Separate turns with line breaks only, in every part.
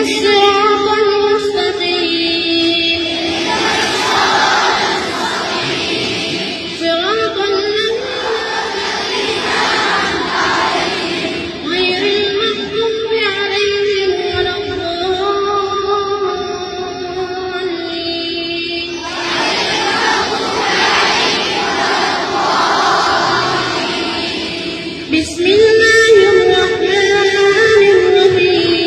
الصراط المستقيم صراط الذين غير المغضوب عليهم ولا الضالين. بسم الله الرحمن الرحيم.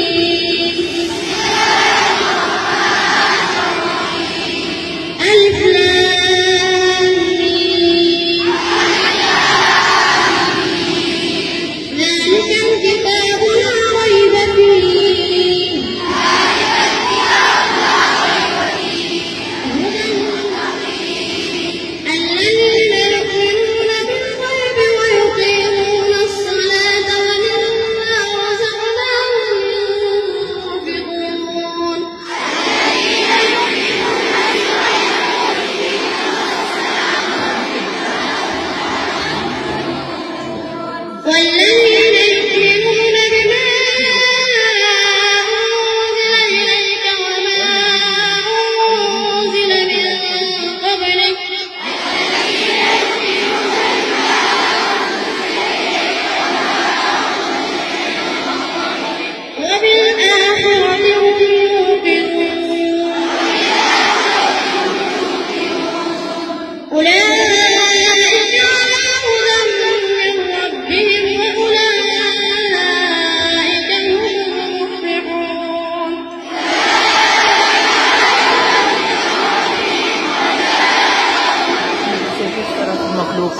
ألف لام ميم. ذلك الكتاب لا ريب فيه الذين يؤمنون بالغيب ويقيمون الصلاة ومما رزقناهم ينفقون. والذين يؤمنون بما أنزل إليك وما أنزل من قبلك وبالآخرة هم يوقنون. أولئك على هدى من ربهم وأولئك هم المفلحون.
مخلوق